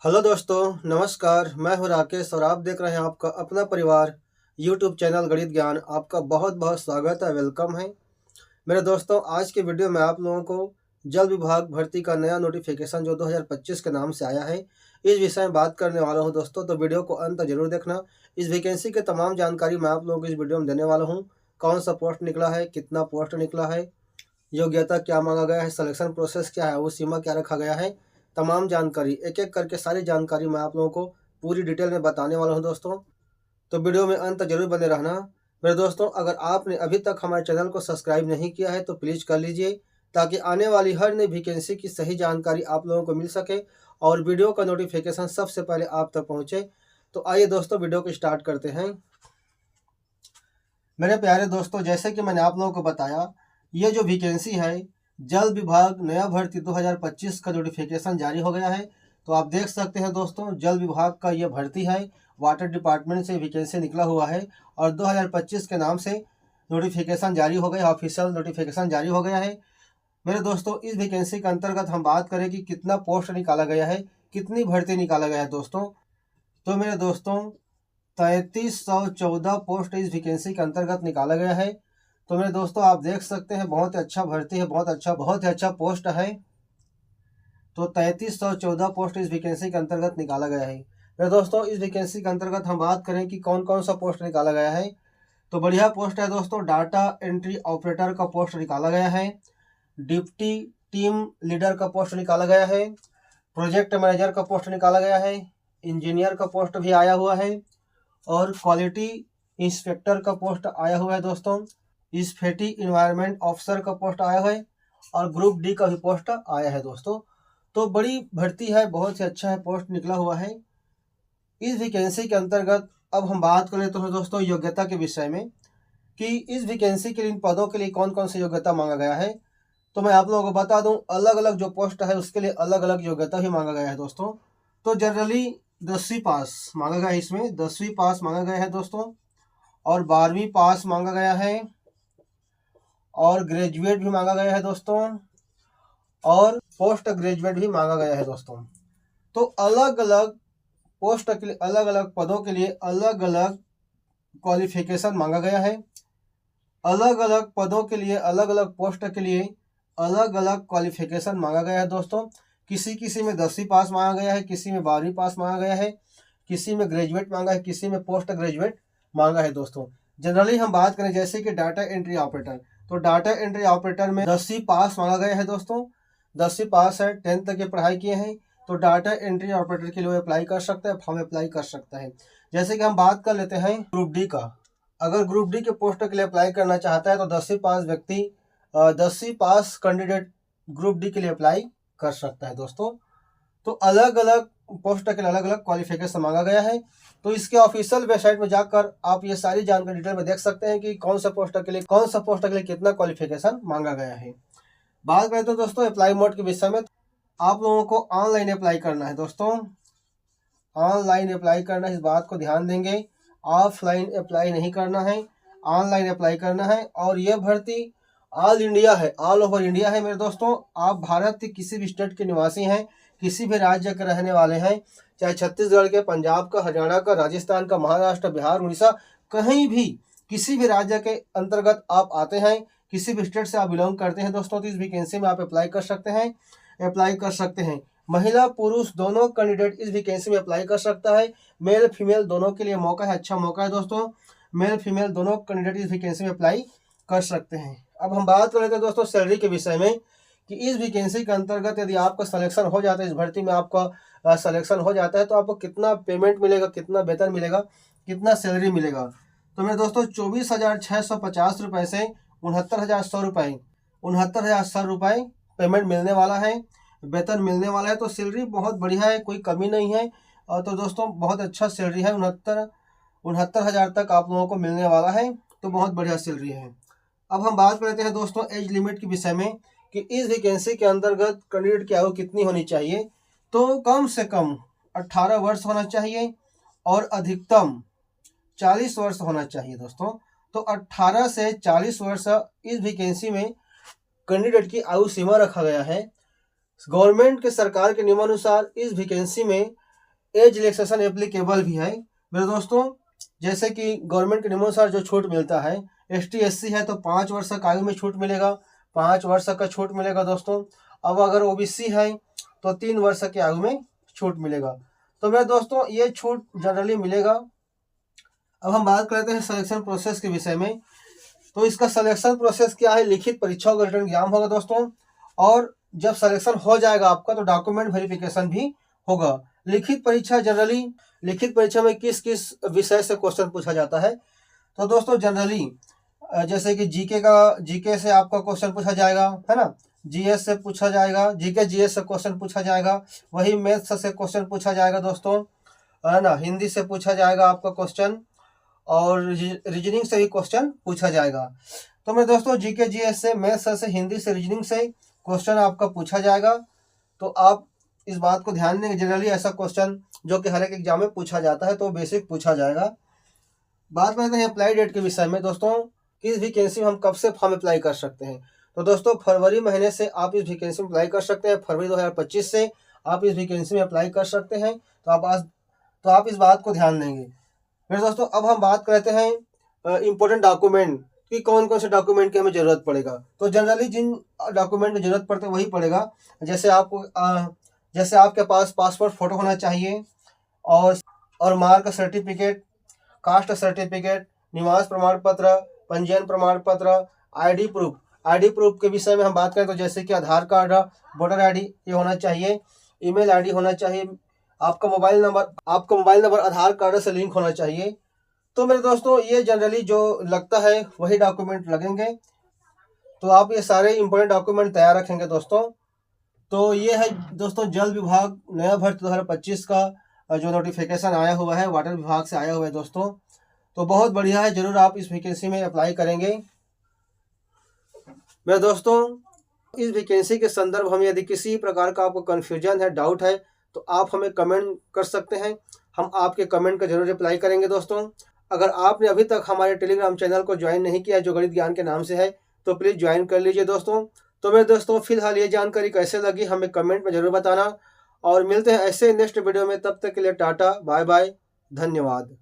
Hello दोस्तों, नमस्कार। मैं हूं राकेश और आप देख रहे हैं आपका अपना परिवार यूट्यूब चैनल गणित ज्ञान। आपका बहुत बहुत स्वागत है, वेलकम है। मेरे दोस्तों, आज के वीडियो में आप लोगों को जल विभाग भर्ती का नया नोटिफिकेशन जो 2025 के नाम से आया है, इस विषय में बात करने वाला हूं दोस्तों। तो वीडियो को अंत तक जरूर देखना। इस वैकेंसी के तमाम जानकारी मैं आप लोगों को इस वीडियो में देने वाला हूँ। कौन सा पोस्ट निकला है, कितना पोस्ट निकला है, योग्यता क्या मांगा गया है, सिलेक्शन प्रोसेस क्या है, वो सीमा क्या रखा गया है, तमाम जानकारी एक एक करके सारी जानकारी मैं आप लोगों को पूरी डिटेल में बताने वाला हूं दोस्तों। तो वीडियो में अंत तक जरूर बने रहना। मेरे दोस्तों, अगर आपने अभी तक हमारे चैनल को सब्सक्राइब नहीं किया है तो प्लीज़ कर लीजिए, ताकि आने वाली हर नई वैकेंसी की सही जानकारी आप लोगों को मिल सके और वीडियो का नोटिफिकेशन सबसे पहले आप तक पहुँचे। तो आइए दोस्तों, वीडियो को स्टार्ट करते हैं। मेरे प्यारे दोस्तों, जैसे कि मैंने आप लोगों को बताया, ये जो वैकेंसी है, जल विभाग नया भर्ती 2025 का नोटिफिकेशन जारी हो गया है। तो आप देख सकते हैं दोस्तों, जल विभाग का ये भर्ती है, वाटर डिपार्टमेंट से वैकेंसी निकला हुआ है और 2025 के नाम से नोटिफिकेशन जारी हो गया, ऑफिशियल नोटिफिकेशन जारी हो गया है। मेरे दोस्तों, इस वैकेंसी के अंतर्गत हम बात करें कि कितना पोस्ट निकाला गया है, कितनी भर्ती निकाला गया है दोस्तों। तो मेरे दोस्तों, 3314 पोस्ट इस वैकेंसी के अंतर्गत निकाला गया है। तो मेरे दोस्तों, आप देख सकते हैं, बहुत ही अच्छा भर्ती है, बहुत ही अच्छा पोस्ट है। तो 3314 पोस्ट इस वैकेंसी के अंतर्गत निकाला गया है। मेरे दोस्तों, इस वैकेंसी के अंतर्गत हम बात करें कि कौन कौन सा पोस्ट निकाला गया है, तो बढ़िया पोस्ट है दोस्तों। डाटा एंट्री ऑपरेटर का पोस्ट निकाला गया है, डिप्टी टीम लीडर का पोस्ट निकाला गया है, प्रोजेक्ट मैनेजर का पोस्ट निकाला गया है, इंजीनियर का पोस्ट भी आया हुआ है और क्वालिटी इंस्पेक्टर का पोस्ट आया हुआ है दोस्तों। स्पेटी इन्वायरमेंट ऑफिसर का पोस्ट आया है और ग्रुप डी का भी पोस्ट आया है दोस्तों। तो बड़ी भर्ती है, बहुत ही अच्छा है, पोस्ट निकला हुआ है इस वैकेंसी के अंतर्गत। अब हम बात करें तो दोस्तों योग्यता के विषय में, कि इस वैकेंसी के लिए, इन पदों के लिए कौन कौन सी योग्यता मांगा गया है। तो मैं आप लोगों को बता दूं, अलग अलग जो पोस्ट है उसके लिए अलग अलग योग्यता भी मांगा गया है दोस्तों। तो जनरली 10वीं पास मांगा गया है, इसमें 10वीं पास मांगा गया है दोस्तों, और 12वीं पास मांगा गया है, और ग्रेजुएट भी मांगा गया है दोस्तों, और पोस्ट ग्रेजुएट भी मांगा गया है दोस्तों। तो अलग अलग पोस्ट के लिए, अलग अलग पदों के लिए अलग अलग क्वालिफिकेशन मांगा गया है। अलग अलग पदों के लिए, अलग अलग पोस्ट के लिए अलग अलग क्वालिफिकेशन मांगा गया है दोस्तों। किसी किसी में 10वीं पास मांगा गया है, किसी में 12वीं पास मांगा गया है, किसी में ग्रेजुएट मांगा है, किसी में पोस्ट ग्रेजुएट मांगा है दोस्तों। जनरली हम बात करें जैसे कि डाटा एंट्री ऑपरेटर, तो डाटा एंट्री ऑपरेटर में 10वीं पास मांगा गया है दोस्तों। 10वीं पास है, 10th तक की पढ़ाई किए हैं, तो डाटा एंट्री ऑपरेटर के लिए अप्लाई कर सकता है, फॉर्म अप्लाई कर सकता है। जैसे कि हम बात कर लेते हैं ग्रुप डी का। अगर ग्रुप डी के पोस्ट के लिए अप्लाई करना चाहता है तो 10वीं पास व्यक्ति, 10वीं पास कैंडिडेट ग्रुप डी के लिए अप्लाई कर सकता है दोस्तों। तो अलग अलग पोस्ट के लिए अलग अलग क्वालिफिकेशन मांगा गया है। तो इसके ऑफिशियल वेबसाइट में जाकर आप ये सारी जानकारी डिटेल में देख सकते हैं कि कौन सा पोस्ट के लिए कितना क्वालिफिकेशन मांगा गया है। बात करें तो दोस्तों अप्लाई मोड के विषय में, आप लोगों को ऑनलाइन अप्लाई करना है दोस्तों, ऑनलाइन अप्लाई करना है, इस बात को ध्यान देंगे। ऑफलाइन अप्लाई नहीं करना है, ऑनलाइन अप्लाई करना है। और यह भर्ती ऑल इंडिया है, ऑल ओवर इंडिया है मेरे दोस्तों। आप भारत के किसी भी स्टेट के निवासी हैं, किसी भी राज्य के रहने वाले हैं, चाहे छत्तीसगढ़ के, पंजाब का, हरियाणा का, राजस्थान का, महाराष्ट्र, बिहार, उड़ीसा, कहीं भी किसी भी राज्य के अंतर्गत आप आते हैं, किसी भी स्टेट से आप बिलोंग करते हैं दोस्तों, तो इस वैकेंसी में आप अप्लाई कर सकते हैं, अप्लाई कर सकते हैं। महिला पुरुष दोनों कैंडिडेट इस वैकेंसी में अप्लाई कर सकता है। मेल फीमेल दोनों के लिए मौका है, अच्छा मौका है दोस्तों। मेल फीमेल दोनों कैंडिडेट इस वैकेंसी में अप्लाई कर सकते हैं। अब हम बात कर लेते हैं दोस्तों सैलरी के विषय में, कि इस वैकेंसी के अंतर्गत यदि आपका सिलेक्शन हो जाता है, इस भर्ती में आपका सिलेक्शन हो जाता है, तो आपको कितना पेमेंट मिलेगा, कितना वेतन मिलेगा, कितना सैलरी मिलेगा। तो मेरे दोस्तों 24,650 रुपये से 69,100 रुपये, 69,100 रुपये पेमेंट मिलने वाला है, वेतन मिलने वाला है। तो सैलरी बहुत बढ़िया है, कोई कमी नहीं है। और तो दोस्तों बहुत अच्छा सैलरी है, 69,000 तक आप लोगों को मिलने वाला है, तो बहुत बढ़िया सैलरी है। अब हम बात करते हैं दोस्तों एज लिमिट के विषय में, कि इस वैकेंसी के अंतर्गत कैंडिडेट की आयु कितनी होनी चाहिए। तो कम से कम 18 वर्ष होना चाहिए और अधिकतम 40 वर्ष होना चाहिए दोस्तों। तो 18 से 40 वर्ष इस वैकेंसी में कैंडिडेट की आयु सीमा रखा गया है। गवर्नमेंट के, सरकार के नियमानुसार इस वैकेंसी में एज रिलैक्सेशन एप्लीकेबल भी है मेरे दोस्तों। जैसे कि गवर्नमेंट के नियमानुसार जो छूट मिलता है, ST SC है तो 5 वर्ष तक आयु में छूट मिलेगा, 5 वर्ष का छूट मिलेगा दोस्तों। अब अगर OBC है तो 3 वर्ष की आयु में छूट मिलेगा। तो मेरे दोस्तों ये छूट जनरली मिलेगा। अब हम बात करते हैं सिलेक्शन प्रोसेस के विषय में। तो इसका सिलेक्शन प्रोसेस क्या है, लिखित परीक्षा का रिटर्न एग्जाम होगा दोस्तों। और जब सिलेक्शन हो जाएगा आपका तो डॉक्यूमेंट वेरिफिकेशन भी होगा। लिखित परीक्षा जनरली, लिखित परीक्षा में किस किस विषय से क्वेश्चन पूछा जाता है, तो दोस्तों जनरली जैसे कि जीके से आपका क्वेश्चन पूछा जाएगा, है ना, GS से पूछा जाएगा, GK GS से क्वेश्चन पूछा जाएगा, वही मैथ्स से क्वेश्चन पूछा जाएगा दोस्तों, है ना, हिंदी से पूछा जाएगा आपका क्वेश्चन, और रीजनिंग से भी क्वेश्चन पूछा जाएगा। तो मेरे दोस्तों GK GS से, मैथ्स से, हिंदी से, रीजनिंग से क्वेश्चन आपका पूछा जाएगा। तो आप इस बात को ध्यान देंगे, जनरली ऐसा क्वेश्चन जो कि हर एक एग्जाम में पूछा जाता है तो बेसिक पूछा जाएगा। बात करते हैं अप्लाई डेट के विषय में दोस्तों। किस वैकेंसी में हम कब से फॉर्म अप्लाई कर सकते हैं, तो दोस्तों फरवरी महीने से आप इस वैकेंसी में अप्लाई कर सकते हैं। फरवरी 2025 से आप इस वैकेंसी में अप्लाई कर सकते हैं। तो आप इस बात को ध्यान देंगे मेरे दोस्तों। अब हम बात करते हैं इम्पोर्टेंट डॉक्यूमेंट कि कौन कौन से डॉक्यूमेंट की हमें ज़रूरत पड़ेगा। तो जनरली जिन डॉक्यूमेंट की ज़रूरत पड़ते वही पड़ेगा। जैसे आपके पास पासपोर्ट फ़ोटो होना चाहिए, और मार्क सर्टिफिकेट, कास्ट सर्टिफिकेट, निवास प्रमाण पत्र, पंजीयन प्रमाण पत्र, ID प्रूफ के विषय में हम बात करें तो जैसे कि आधार कार्ड, वोटर ID ये होना चाहिए, ईमेल ID होना चाहिए, आपका मोबाइल नंबर आधार कार्ड से लिंक होना चाहिए। तो मेरे दोस्तों ये जनरली जो लगता है वही डॉक्यूमेंट लगेंगे। तो आप ये सारे इंपॉर्टेंट डॉक्यूमेंट तैयार रखेंगे दोस्तों। तो ये है दोस्तों जल विभाग नया भर्ती 2025 का जो नोटिफिकेशन आया हुआ है, वाटर विभाग से आया हुआ है दोस्तों। तो बहुत बढ़िया है, ज़रूर आप इस वैकेंसी में अप्लाई करेंगे। मेरे दोस्तों इस वैकेंसी के संदर्भ में यदि किसी प्रकार का आपको कन्फ्यूजन है, डाउट है, तो आप हमें कमेंट कर सकते हैं। हम आपके कमेंट का जरूर रिप्लाई करेंगे दोस्तों। अगर आपने अभी तक हमारे टेलीग्राम चैनल को ज्वाइन नहीं किया जो गणित ज्ञान के नाम से है, तो प्लीज़ ज्वाइन कर लीजिए दोस्तों। तो मेरे दोस्तों फिलहाल ये जानकारी कैसे लगी हमें कमेंट में ज़रूर बताना, और मिलते हैं ऐसे नेक्स्ट वीडियो में। तब तक के लिए टाटा बाय बाय, धन्यवाद।